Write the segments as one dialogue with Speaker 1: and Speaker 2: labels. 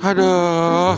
Speaker 1: Aduh,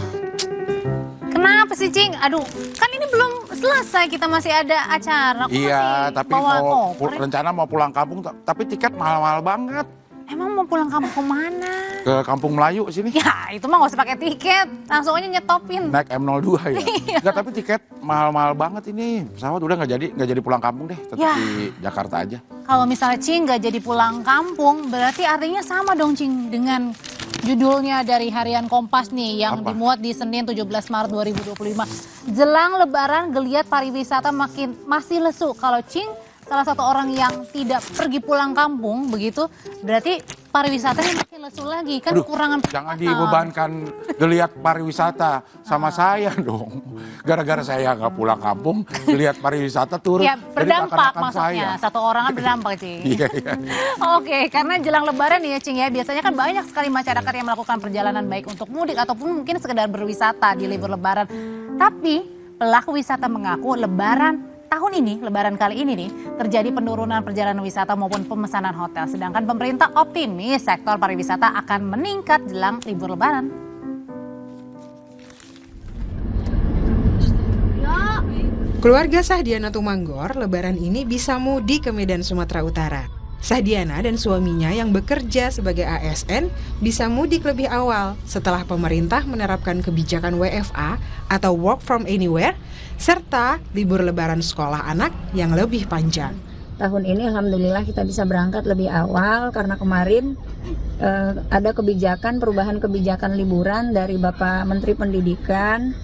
Speaker 2: Kenapa sih, Cing? Aduh, kan ini belum selesai, kita masih ada acara. Kok
Speaker 1: iya,
Speaker 2: masih
Speaker 1: tapi
Speaker 2: bawa
Speaker 1: mau
Speaker 2: koper?
Speaker 1: rencana mau pulang kampung, tapi tiket mahal-mahal banget.
Speaker 2: Emang mau pulang kampung kemana?
Speaker 1: Ke Kampung Melayu sini.
Speaker 2: Ya, itu mah gak usah pakai tiket. Langsung aja nyetopin.
Speaker 1: Naik M02 ya.
Speaker 2: Iya.
Speaker 1: Enggak, tapi tiket mahal-mahal banget ini. Pesawat udah nggak jadi pulang kampung deh, tetap
Speaker 2: Ya.
Speaker 1: di Jakarta aja.
Speaker 2: Kalau misalnya Cing gak jadi pulang kampung, berarti artinya sama dong, Cing, dengan judulnya dari Harian Kompas nih yang
Speaker 1: Apa?
Speaker 2: dimuat di Senin 17 Maret 2025. Jelang Lebaran, geliat pariwisata masih lesu. Kalau Cing salah satu orang yang tidak pergi pulang kampung, begitu berarti pariwisatanya makin lesu lagi, kan
Speaker 1: Aduh,
Speaker 2: kekurangan
Speaker 1: jangan
Speaker 2: pendatang.
Speaker 1: dibebankan geliat pariwisata sama saya dong. Gara-gara saya nggak pulang kampung, geliat pariwisata turun.
Speaker 2: Ya,
Speaker 1: Jadi
Speaker 2: berdampak
Speaker 1: seakan-akan
Speaker 2: maksudnya.
Speaker 1: saya.
Speaker 2: Satu orang kan berdampak, Cing.
Speaker 1: Iya, iya.
Speaker 2: Oke, karena jelang Lebaran nih ya, Cing ya, biasanya kan banyak sekali masyarakat yang melakukan perjalanan baik untuk mudik ataupun mungkin sekedar berwisata di libur Lebaran. Tapi pelaku wisata mengaku Lebaran kali ini nih, terjadi penurunan perjalanan wisata maupun pemesanan hotel. Sedangkan pemerintah optimis sektor pariwisata akan meningkat jelang libur Lebaran.
Speaker 3: Keluarga Sahdiana Tumanggor Lebaran ini bisa mudik ke Medan, Sumatera Utara. Sahdiana dan suaminya yang bekerja sebagai ASN bisa mudik lebih awal setelah pemerintah menerapkan kebijakan WFA atau Work from Anywhere, serta libur lebaran sekolah anak yang lebih panjang.
Speaker 4: Tahun ini alhamdulillah kita bisa berangkat lebih awal karena kemarin ada perubahan kebijakan liburan dari Bapak Menteri Pendidikan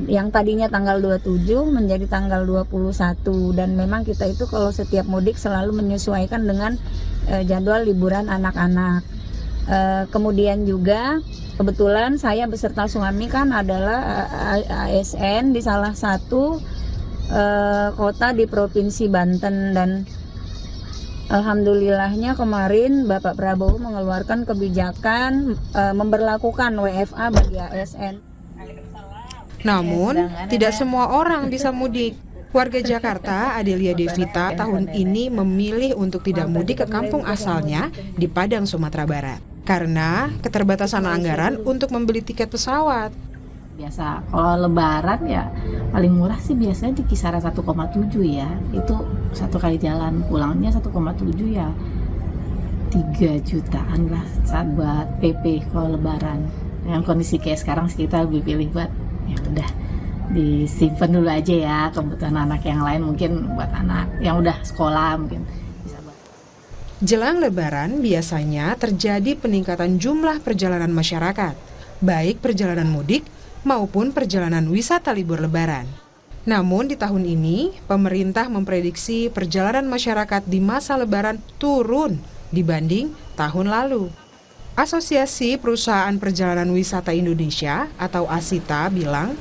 Speaker 4: yang tadinya tanggal 27 menjadi tanggal 21, dan memang kita itu kalau setiap mudik selalu menyesuaikan dengan jadwal liburan anak-anak. Kemudian juga kebetulan saya beserta suami kan adalah ASN di salah satu kota di Provinsi Banten, dan alhamdulillahnya kemarin Bapak Prabowo mengeluarkan kebijakan memberlakukan WFA bagi ASN.
Speaker 3: Namun, tidak semua orang bisa mudik. Warga Jakarta, Adelia Devita, tahun ini memilih untuk tidak mudik ke kampung asalnya di Padang, Sumatera Barat, karena keterbatasan anggaran untuk membeli tiket pesawat.
Speaker 5: Biasa kalau lebaran ya paling murah sih biasanya di kisaran 1,7 ya. Itu satu kali jalan, pulangnya 1,7 ya 3 jutaan lah saat buat PP kalau lebaran. Dengan kondisi kayak sekarang sih kita lebih pilih buat ya udah disimpan dulu aja ya, kebutuhan anak yang lain mungkin buat anak yang udah sekolah mungkin bisa buat.
Speaker 3: Jelang Lebaran biasanya terjadi peningkatan jumlah perjalanan masyarakat, baik perjalanan mudik maupun perjalanan wisata libur Lebaran. Namun di tahun ini, pemerintah memprediksi perjalanan masyarakat di masa Lebaran turun dibanding tahun lalu. Asosiasi Perusahaan Perjalanan Wisata Indonesia atau ASITA bilang,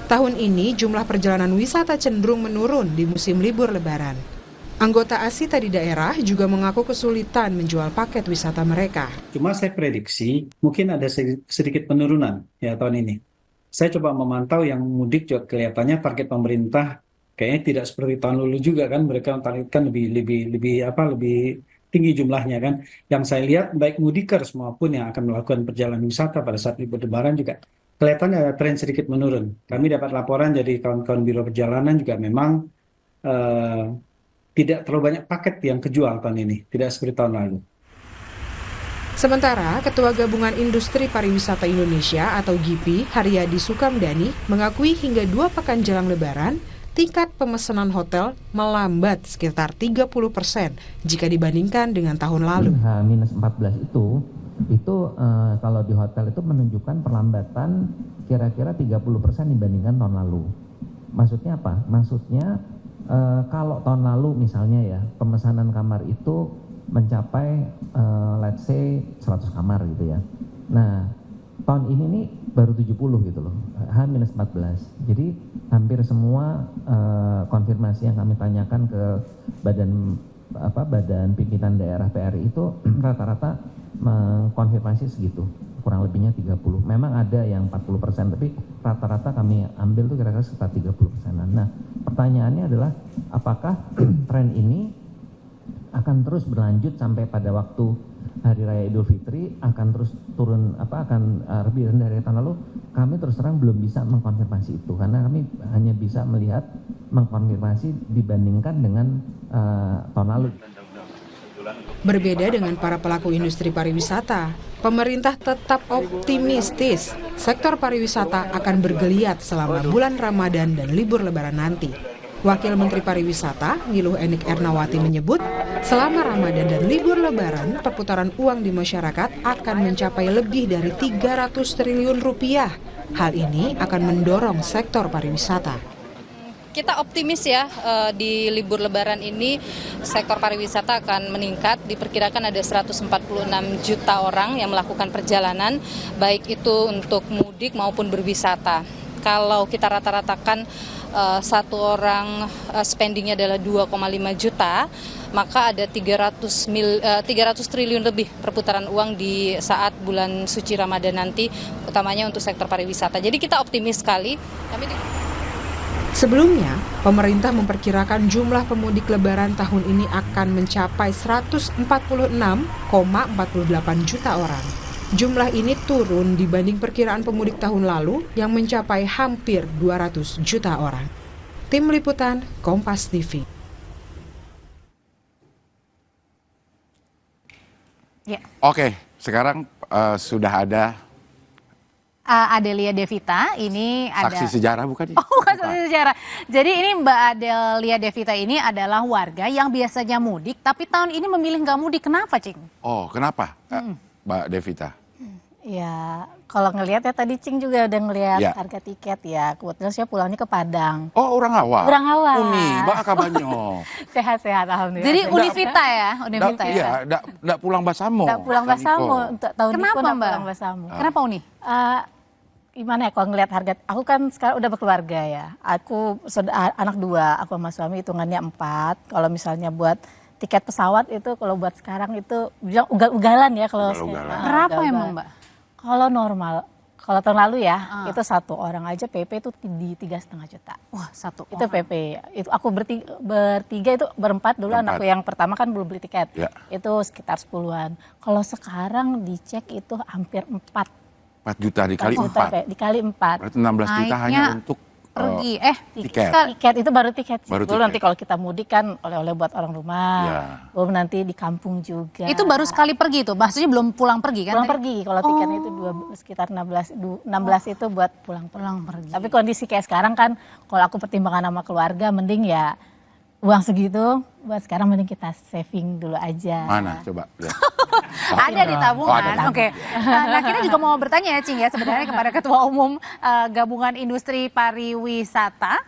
Speaker 3: tahun ini jumlah perjalanan wisata cenderung menurun di musim libur Lebaran. Anggota ASITA di daerah juga mengaku kesulitan menjual paket wisata mereka.
Speaker 6: Cuma saya prediksi mungkin ada sedikit penurunan ya tahun ini. Saya coba memantau yang mudik juga kelihatannya target pemerintah kayaknya tidak seperti tahun lalu juga kan, mereka targetkan lebih tinggi jumlahnya kan. Yang saya lihat baik mudikers maupun yang akan melakukan perjalanan wisata pada saat libur Lebaran juga kelihatannya ada tren sedikit menurun. Kami dapat laporan dari kawan-kawan biro perjalanan juga memang tidak terlalu banyak paket yang kejual tahun ini, tidak seperti tahun lalu.
Speaker 3: Sementara Ketua Gabungan Industri Pariwisata Indonesia atau GIPI, Haryadi Sukamdani, mengakui hingga 2 pekan jelang Lebaran, tingkat pemesanan hotel melambat sekitar 30% jika dibandingkan dengan tahun lalu.
Speaker 7: H-14 itu kalau di hotel itu menunjukkan perlambatan kira-kira 30% dibandingkan tahun lalu. Maksudnya apa? Maksudnya kalau tahun lalu misalnya ya pemesanan kamar itu mencapai let's say 100 kamar gitu ya. Nah, tahun ini nih baru 70 gitu loh, H-14. Jadi hampir semua konfirmasi yang kami tanyakan ke badan pimpinan daerah PRI itu rata-rata mengkonfirmasi segitu, kurang lebihnya 30. Memang ada yang 40%, tapi rata-rata kami ambil tuh kira-kira sekitar 30%. Nah, pertanyaannya adalah apakah tren ini akan terus berlanjut sampai pada waktu Hari Raya Idul Fitri akan terus turun lebih rendah dari tahun lalu, kami terus terang belum bisa mengkonfirmasi itu karena kami hanya bisa melihat mengkonfirmasi dibandingkan dengan tahun lalu.
Speaker 3: Berbeda dengan para pelaku industri pariwisata, pemerintah tetap optimistis sektor pariwisata akan bergeliat selama bulan Ramadan dan libur Lebaran nanti. Wakil Menteri Pariwisata, Niluh Enik Ernawati menyebut, selama Ramadan dan libur Lebaran, perputaran uang di masyarakat akan mencapai lebih dari 300 triliun rupiah. Hal ini akan mendorong sektor pariwisata.
Speaker 8: Kita optimis ya, di libur Lebaran ini sektor pariwisata akan meningkat. Diperkirakan ada 146 juta orang yang melakukan perjalanan, baik itu untuk mudik maupun berwisata. Kalau kita rata-ratakan satu orang spendingnya adalah 2,5 juta, maka ada 300 triliun lebih perputaran uang di saat bulan suci Ramadan nanti, utamanya untuk sektor pariwisata. Jadi kita optimis sekali.
Speaker 3: Sebelumnya, pemerintah memperkirakan jumlah pemudik Lebaran tahun ini akan mencapai 146,48 juta orang. Jumlah ini turun dibanding perkiraan pemudik tahun lalu yang mencapai hampir 200 juta orang. Tim Liputan, Kompas TV.
Speaker 2: Ya.
Speaker 1: Oke, sekarang sudah ada
Speaker 2: Adelia Devita, ini ada
Speaker 1: saksi sejarah bukan?
Speaker 2: Oh, bukan saksi sejarah. Jadi ini Mbak Adelia Devita ini adalah warga yang biasanya mudik, tapi tahun ini memilih nggak mudik. Kenapa, Cing?
Speaker 1: Oh, kenapa, Mbak Devita?
Speaker 5: Ya, kalau ngelihat ya tadi Cing juga udah ngelihat
Speaker 1: Ya.
Speaker 5: harga tiket ya. Kebetulan saya pulangnya ke Padang.
Speaker 1: Oh, orang awal.
Speaker 5: Orang awal.
Speaker 1: Uni, Mbak Kabanyo.
Speaker 5: Sehat-sehat alhamdulillah.
Speaker 2: Jadi Univita ya, Univita ya.
Speaker 1: Iya, nggak pulang Basamo.
Speaker 5: Nggak pulang Basamo untuk tahun ini
Speaker 2: Kenapa,
Speaker 5: pun nggak
Speaker 2: Mbak?
Speaker 5: pulang Basamo.
Speaker 2: Kenapa Uni?
Speaker 5: Gimana ya kalau ngelihat harga, aku kan sekarang udah berkeluarga ya. Aku anak 2, aku sama suami hitungannya 4. Kalau misalnya buat tiket pesawat itu kalau buat sekarang itu bilang ugal-ugalan ya kalau
Speaker 1: Ugal-ugalan.
Speaker 2: Berapa
Speaker 5: ugal-ugalan.
Speaker 2: emang, Mbak?
Speaker 5: Kalau normal, kalau tahun lalu ya, itu satu orang aja PP itu di 3,5 juta.
Speaker 2: Wah, satu
Speaker 5: Itu
Speaker 2: orang.
Speaker 5: PP. Itu aku bertiga itu berempat dulu, anakku yang pertama kan belum beli tiket.
Speaker 1: Ya.
Speaker 5: Itu sekitar 10-an. Kalau sekarang dicek itu hampir 4
Speaker 1: 4 juta dikali 4.
Speaker 5: dikali 4.
Speaker 1: Berarti 16 juta hanya
Speaker 2: Naiknya
Speaker 1: untuk
Speaker 2: pergi.
Speaker 1: tiket.
Speaker 5: Tiket itu baru tiket.
Speaker 1: Baru
Speaker 5: Belum
Speaker 1: tiket.
Speaker 5: nanti kalau kita mudik kan oleh-oleh buat orang rumah.
Speaker 1: Ya.
Speaker 5: Belum nanti di kampung juga.
Speaker 2: Itu baru sekali pergi tuh, maksudnya belum pulang pergi kan?
Speaker 5: pulang pergi. Kalau tiketnya itu sekitar 16 itu buat pulang
Speaker 2: pergi.
Speaker 5: Tapi kondisi kayak sekarang kan, kalau aku pertimbangan sama keluarga, mending ya uang segitu buat sekarang mending kita saving dulu aja.
Speaker 1: Mana coba lihat.
Speaker 2: Ada di tabungan.
Speaker 1: Oh, ada.
Speaker 2: Oke. Nah, kita juga mau bertanya ya, Cing ya, sebenarnya kepada Ketua Umum Gabungan Industri Pariwisata.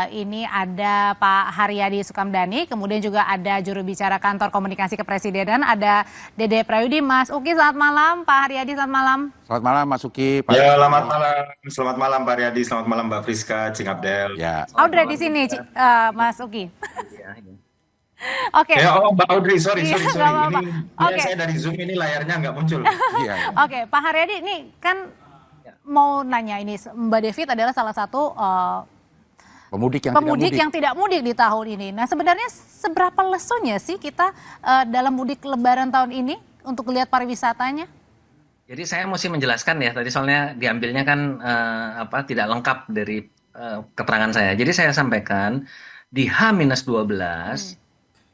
Speaker 2: Ini ada Pak Haryadi Sukamdhani, kemudian juga ada juru bicara Kantor Komunikasi Kepresidenan, ada Dede Prayudi. Mas Uki, selamat malam. Pak Haryadi, selamat malam.
Speaker 1: Selamat malam Mas Uki. Pak
Speaker 9: Ya, selamat malam Pak Riyadi, selamat malam Mbak Friska, Cing Abdel.
Speaker 1: Ya.
Speaker 2: Audrey di sini, Mas Uki. Oke.
Speaker 9: Ya, Mbak Audrey, sorry.
Speaker 2: Iya, nggak apa-apa.
Speaker 9: Ini
Speaker 2: Oke.
Speaker 9: saya dari Zoom ini layarnya nggak muncul.
Speaker 1: Iya.
Speaker 2: Oke, Pak Haryadi, ini kan mau nanya ini, Mbak Devit adalah salah satu
Speaker 1: Pemudik yang
Speaker 2: pemudik
Speaker 1: tidak
Speaker 2: yang tidak mudik di tahun ini. Nah, sebenarnya seberapa lesunya sih kita dalam mudik Lebaran tahun ini untuk lihat pariwisatanya?
Speaker 10: Jadi saya mesti menjelaskan ya, tadi soalnya diambilnya kan tidak lengkap dari keterangan saya. Jadi saya sampaikan di H-12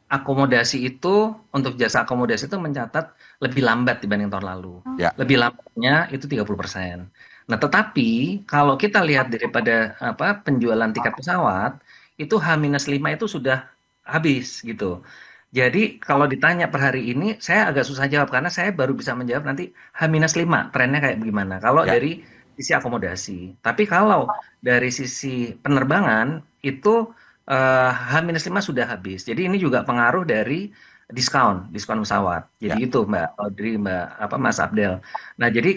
Speaker 10: akomodasi itu untuk jasa akomodasi itu mencatat lebih lambat dibanding tahun lalu.
Speaker 1: Ya.
Speaker 10: Lebih lambatnya itu 30%. Nah, tetapi kalau kita lihat daripada penjualan tiket pesawat itu H-5 itu sudah habis gitu. Jadi kalau ditanya per hari ini saya agak susah jawab karena saya baru bisa menjawab nanti H-5 trennya kayak bagaimana. Kalau
Speaker 1: Ya.
Speaker 10: dari sisi akomodasi. Tapi kalau dari sisi penerbangan itu H-5 sudah habis. Jadi ini juga pengaruh dari diskon pesawat. Jadi itu Mbak Audrey, Mas Abdel. Nah, jadi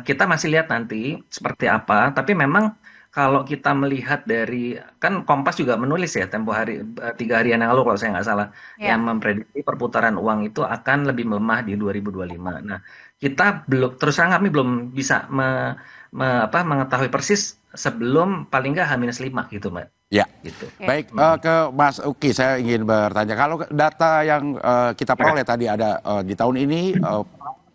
Speaker 10: kita masih lihat nanti seperti apa. Tapi memang kalau kita melihat dari, kan Kompas juga menulis ya tempo hari 3 harian yang lalu kalau saya nggak salah, yang memprediksi perputaran uang itu akan lebih melemah di 2025. Nah, kita belum, terus terang kami belum bisa mengetahui persis sebelum paling nggak H-5 gitu Mbak.
Speaker 1: Ya,
Speaker 10: gitu.
Speaker 1: baik, ke Mas Uki saya ingin bertanya. Kalau data yang kita peroleh tadi ada di tahun ini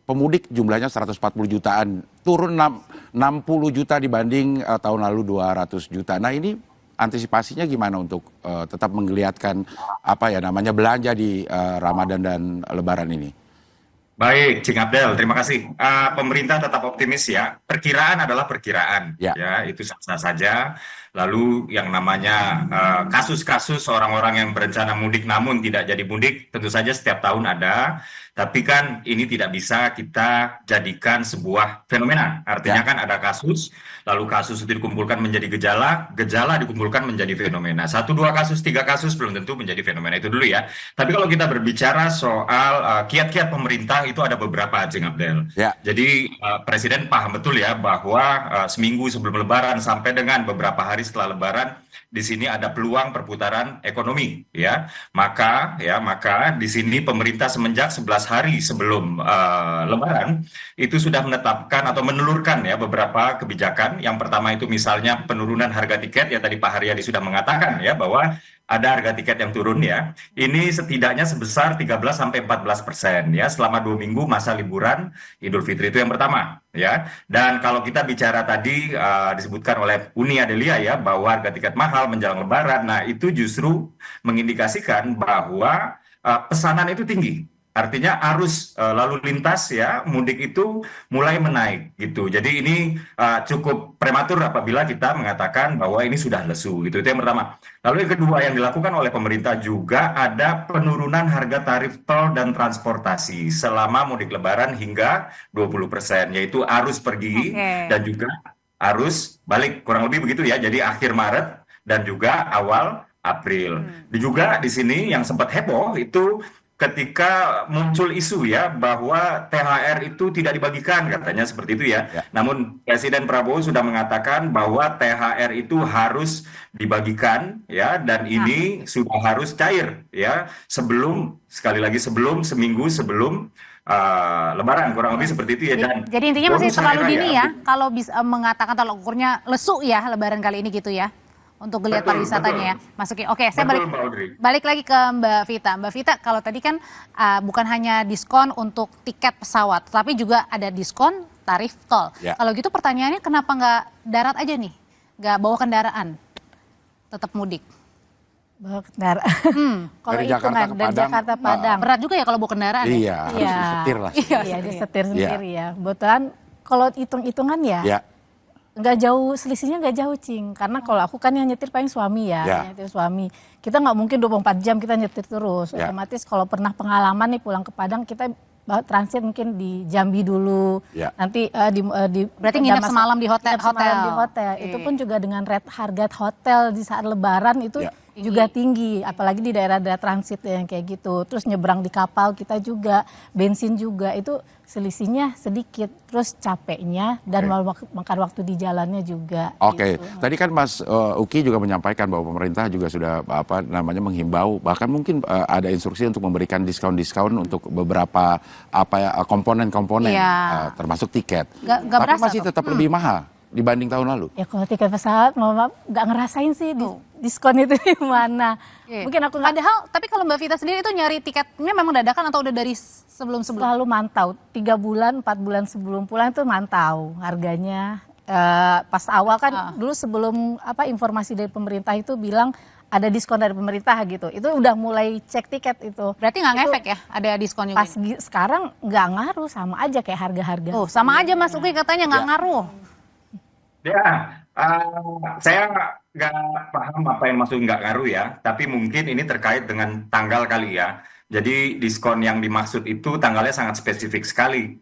Speaker 1: pemudik jumlahnya 140 jutaan, turun 60 juta dibanding tahun lalu 200 juta. Nah ini antisipasinya gimana untuk tetap menggeliatkan apa ya namanya belanja di Ramadan dan Lebaran ini?
Speaker 9: Baik, Cing Abdel, terima kasih. Pemerintah tetap optimis ya. Perkiraan adalah perkiraan,
Speaker 1: Ya.
Speaker 9: ya itu sah-sah saja. Lalu yang namanya kasus-kasus orang-orang yang berencana mudik namun tidak jadi mudik, tentu saja setiap tahun ada. Tapi kan ini tidak bisa kita jadikan sebuah fenomena. Artinya kan ada kasus, lalu kasus itu dikumpulkan menjadi gejala, gejala dikumpulkan menjadi fenomena. 1, 2 kasus, 3 kasus belum tentu menjadi fenomena itu dulu ya. Tapi kalau kita berbicara soal kiat-kiat pemerintah itu ada beberapa, Cing Abdel.
Speaker 1: Ya.
Speaker 9: Jadi Presiden paham betul ya bahwa seminggu sebelum Lebaran sampai dengan beberapa hari setelah Lebaran di sini ada peluang perputaran ekonomi ya. Maka di sini pemerintah semenjak 11 hari sebelum Lebaran itu sudah menetapkan atau menelurkan ya beberapa kebijakan. Yang pertama itu misalnya penurunan harga tiket ya, tadi Pak Haryadi sudah mengatakan ya bahwa ada harga tiket yang turun ya. Ini setidaknya sebesar 13-14% ya selama 2 minggu masa liburan Idul Fitri itu yang pertama ya. Dan kalau kita bicara tadi disebutkan oleh Uni Adelia ya bahwa harga tiket mahal menjelang Lebaran. Nah, itu justru mengindikasikan bahwa pesanan itu tinggi. Artinya arus lalu lintas ya mudik itu mulai menaik gitu. Jadi ini cukup prematur apabila kita mengatakan bahwa ini sudah lesu gitu. Itu yang pertama. Lalu yang kedua yang dilakukan oleh pemerintah juga ada penurunan harga tarif tol dan transportasi selama mudik Lebaran hingga 20%, yaitu arus pergi dan juga arus balik, kurang lebih begitu ya. Jadi akhir Maret dan juga awal April. Juga di sini yang sempat heboh itu ketika muncul isu ya bahwa THR itu tidak dibagikan, katanya seperti itu ya. Namun Presiden Prabowo sudah mengatakan bahwa THR itu harus dibagikan ya, dan ini sudah harus cair ya sebelum, sekali lagi seminggu sebelum Lebaran, kurang lebih seperti itu ya. Dan
Speaker 2: jadi intinya masih
Speaker 9: bonus
Speaker 2: terlalu
Speaker 9: hari
Speaker 2: dini
Speaker 9: raya,
Speaker 2: ya kalau bisa mengatakan tolak ukurnya lesu ya Lebaran kali ini gitu ya. Untuk geliat pariwisatanya ya, Mas Uki. Oke, saya balik lagi ke Mbak Vita. Mbak Vita, kalau tadi kan bukan hanya diskon untuk tiket pesawat, tapi juga ada diskon tarif tol.
Speaker 1: Ya.
Speaker 2: Kalau gitu pertanyaannya kenapa nggak darat aja nih? Nggak bawa kendaraan? Tetap mudik.
Speaker 11: Bawa kendaraan. Kalau
Speaker 1: Dari
Speaker 11: hitungan
Speaker 1: Jakarta ke
Speaker 11: dari
Speaker 1: Padang,
Speaker 11: Jakarta Padang.
Speaker 2: Berat juga ya kalau bawa kendaraan ya?
Speaker 1: Iya, harus disetir lah.
Speaker 11: Iya, disetir sendiri ya. Kebetulan kalau hitung-hitungan ya.
Speaker 1: Ya.
Speaker 11: Nggak jauh, selisihnya nggak jauh, Cing. Karena kalau aku kan yang nyetir paling suami ya,
Speaker 1: Ya.
Speaker 11: nyetir suami. Kita nggak mungkin 24 jam kita nyetir terus.
Speaker 1: Ya.
Speaker 11: Otomatis kalau pernah pengalaman nih pulang ke Padang, kita transit mungkin di Jambi dulu.
Speaker 1: Ya.
Speaker 11: Nanti
Speaker 2: Berarti nginep semalam di hotel.
Speaker 11: nginep semalam di hotel. Itu pun juga dengan harga hotel di saat Lebaran itu juga tinggi, apalagi di daerah-daerah transit yang kayak gitu. Terus nyebrang di kapal kita juga, bensin juga itu selisihnya sedikit. Terus capeknya dan makan waktu di jalannya juga.
Speaker 1: Oke,
Speaker 11: gitu.
Speaker 1: tadi kan Mas Uki juga menyampaikan bahwa pemerintah juga sudah menghimbau, bahkan mungkin ada instruksi untuk memberikan diskon-diskon untuk beberapa komponen-komponen, termasuk tiket.
Speaker 2: Nggak
Speaker 1: Tapi
Speaker 2: berasa
Speaker 1: masih
Speaker 2: tuh.
Speaker 1: tetap lebih mahal dibanding tahun lalu.
Speaker 11: Ya kalau tiket pesawat, maaf nggak ngerasain sih diskon itu di mana. Mungkin aku nggak
Speaker 2: Padahal, tapi kalau Mbak Vita sendiri itu nyari tiketnya memang dadakan atau udah dari sebelum-sebelum?
Speaker 11: selalu mantau. 3 bulan, 4 bulan sebelum pulang itu mantau harganya. Pas awal kan dulu sebelum informasi dari pemerintah itu bilang ada diskon dari pemerintah gitu. Itu udah mulai cek tiket itu.
Speaker 2: Berarti nggak ngefek ya ada diskon juga?
Speaker 11: Pas sekarang nggak ngaruh, sama aja kayak harga-harga.
Speaker 2: Oh, sama aja Mas Uki katanya nggak ngaruh.
Speaker 9: Ya, saya nggak paham apa yang maksud nggak ngaruh ya, tapi mungkin ini terkait dengan tanggal kali ya. Jadi diskon yang dimaksud itu tanggalnya sangat spesifik sekali,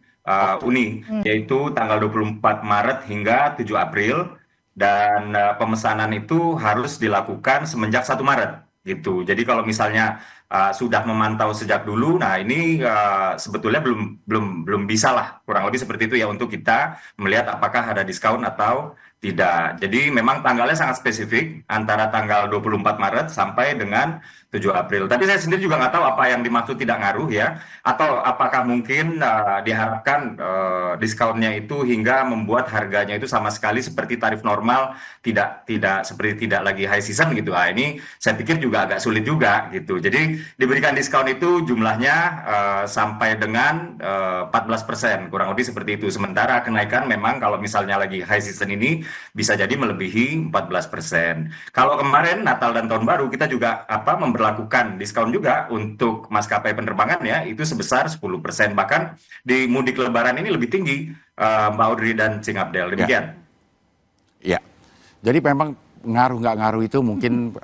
Speaker 9: Uni, yaitu tanggal 24 Maret hingga 7 April, dan pemesanan itu harus dilakukan semenjak 1 Maret gitu. Jadi kalau misalnya sudah memantau sejak dulu, nah ini sebetulnya belum bisa lah, kurang lebih seperti itu ya, untuk kita melihat apakah ada diskon atau Tidak. Jadi memang tanggalnya sangat spesifik antara tanggal 24 Maret sampai dengan 7 April. Tapi saya sendiri juga nggak tahu apa yang dimaksud tidak ngaruh ya. Atau apakah mungkin diharapkan diskonnya itu hingga membuat harganya itu sama sekali seperti tarif normal, tidak seperti tidak lagi high season gitu. Ini saya pikir juga agak sulit juga gitu. Jadi diberikan diskon itu jumlahnya sampai dengan 14%, kurang lebih seperti itu. Sementara kenaikan memang kalau misalnya lagi high season ini bisa jadi melebihi 14%. Kalau kemarin Natal dan Tahun Baru kita juga memberlakukan diskon juga untuk maskapai penerbangan ya, itu sebesar 10%. Bahkan di mudik Lebaran ini lebih tinggi, Mbak Audrey dan Cing Abdel. Demikian.
Speaker 1: Ya. Jadi memang ngaruh nggak ngaruh itu mungkin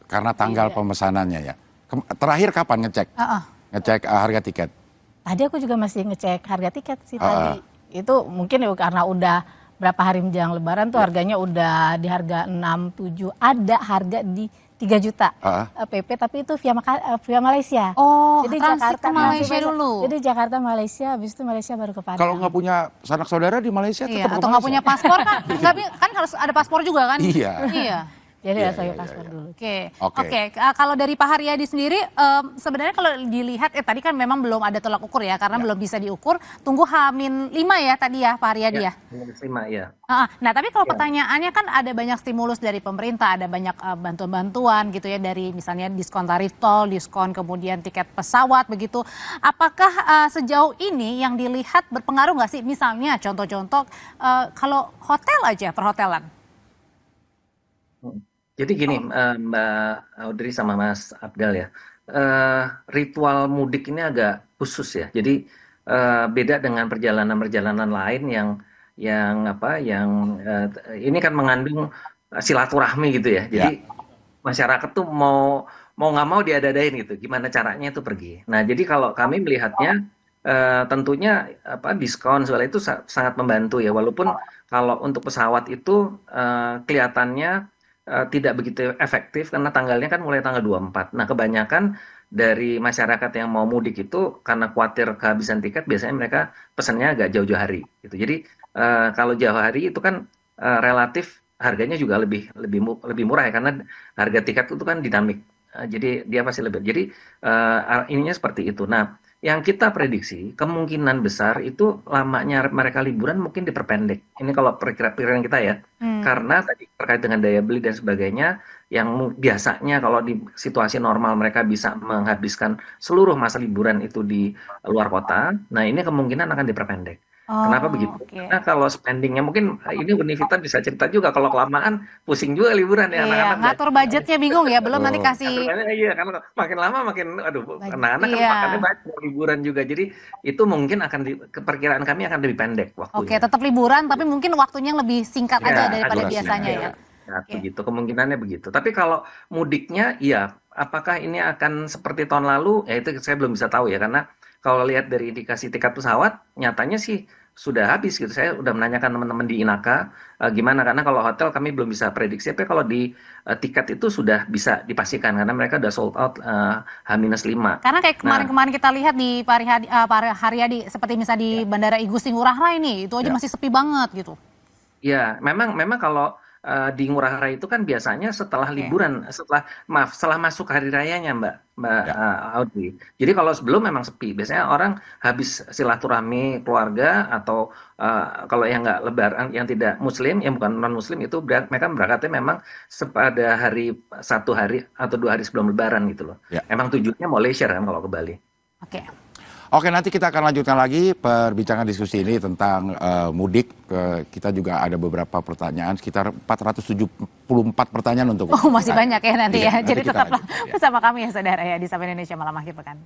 Speaker 1: karena tanggal pemesanannya ya. Terakhir kapan ngecek? Ngecek harga tiket?
Speaker 11: Tadi aku juga masih ngecek harga tiket sih tadi. Itu mungkin ya karena udah berapa hari menjelang Lebaran tuh harganya udah di harga 6-7, ada harga di 3 juta PP, tapi itu via Malaysia.
Speaker 2: Oh,
Speaker 11: jadi
Speaker 2: transit
Speaker 11: Jakarta
Speaker 2: ke Malaysia dulu.
Speaker 11: Jadi Jakarta Malaysia, habis itu Malaysia baru ke Padang.
Speaker 1: Kalau nggak punya sanak saudara di Malaysia tetap ke
Speaker 2: atau nggak punya paspor kan? Kan harus ada paspor juga kan?
Speaker 1: Iya.
Speaker 11: Jadi harus pakai paspor dulu.
Speaker 2: Oke. Kalau dari Pak Haryadi sendiri, sebenarnya kalau dilihat, tadi kan memang belum ada tolak ukur ya, karena belum bisa diukur. Tunggu H-5 ya tadi ya Pak Haryadi ya?
Speaker 10: H-5 ya.
Speaker 2: Nah tapi kalau pertanyaannya kan ada banyak stimulus dari pemerintah, ada banyak bantuan-bantuan gitu ya, dari misalnya diskon tarif tol, diskon kemudian tiket pesawat begitu. Apakah sejauh ini yang dilihat berpengaruh nggak sih? Misalnya contoh-contoh kalau hotel aja, perhotelan.
Speaker 10: Jadi gini, Mbak Audrey sama Mas Abdal ya, ritual mudik ini agak khusus ya. Jadi beda dengan perjalanan-perjalanan lain yang ini kan mengandung silaturahmi gitu ya. Jadi masyarakat tuh mau nggak mau diada-adain gitu. Gimana caranya itu pergi. Nah, jadi kalau kami melihatnya tentunya diskon segala itu sangat membantu ya. Walaupun kalau untuk pesawat itu kelihatannya tidak begitu efektif karena tanggalnya kan mulai tanggal 24. Nah, kebanyakan dari masyarakat yang mau mudik itu karena khawatir kehabisan tiket, biasanya mereka pesannya agak jauh-jauh hari gitu. Jadi kalau jauh hari itu kan relatif harganya juga lebih murah ya, karena harga tiket itu kan dinamik. Jadi dia pasti lebih. Jadi ininya seperti itu. Nah, yang kita prediksi kemungkinan besar itu lamanya mereka liburan mungkin diperpendek. Ini kalau perkiraan kita ya. Karena tadi terkait dengan daya beli dan sebagainya, yang biasanya kalau di situasi normal mereka bisa menghabiskan seluruh masa liburan itu di luar kota. Nah, ini kemungkinan akan diperpendek. Kenapa begitu? Karena kalau spendingnya mungkin ini Univita bisa cerita juga, kalau kelamaan pusing juga liburan ya anak-anak.
Speaker 2: Ngatur budgetnya bingung ya, belum nanti kasih.
Speaker 10: Iya, karena makin lama makin anak-anak kan makannya banyak liburan juga. Jadi itu mungkin perkiraan kami akan lebih pendek waktunya.
Speaker 2: Tetap liburan tapi mungkin waktunya lebih singkat aja daripada biasanya ya.
Speaker 10: Nah, begitu kemungkinannya begitu. Tapi kalau mudiknya apakah ini akan seperti tahun lalu? Ya itu saya belum bisa tahu ya, karena kalau lihat dari indikasi tiket pesawat, nyatanya sih sudah habis gitu. Saya udah menanyakan teman-teman di Inaka gimana, karena kalau hotel kami belum bisa prediksi, tapi kalau di tiket itu sudah bisa dipastikan karena mereka udah sold out H-5.
Speaker 2: Karena kayak kemarin-kemarin kita lihat di Pak Haryadi, seperti misalnya di Bandara Igusti Ngurah Rai nih, itu aja masih sepi banget gitu.
Speaker 10: Ya, memang kalau di Ngurah Rai itu kan biasanya setelah liburan, setelah masuk hari rayanya Mbak Audrey. Jadi kalau sebelum memang sepi, biasanya orang habis silaturahmi keluarga atau kalau yang nggak lebaran, yang tidak muslim, yang bukan non muslim itu mereka berangkatnya memang pada satu hari atau 2 hari sebelum lebaran gitu loh. Emang tujuannya mau leisure kan kalau ke Bali.
Speaker 1: Oke, nanti kita akan lanjutkan lagi perbincangan diskusi ini tentang mudik. Kita juga ada beberapa pertanyaan, sekitar 474 pertanyaan untuk.
Speaker 2: Masih banyak ya nanti ya. Jadi tetaplah bersama kami ya saudara ya di Sapa Indonesia Malam Akhir Pekan.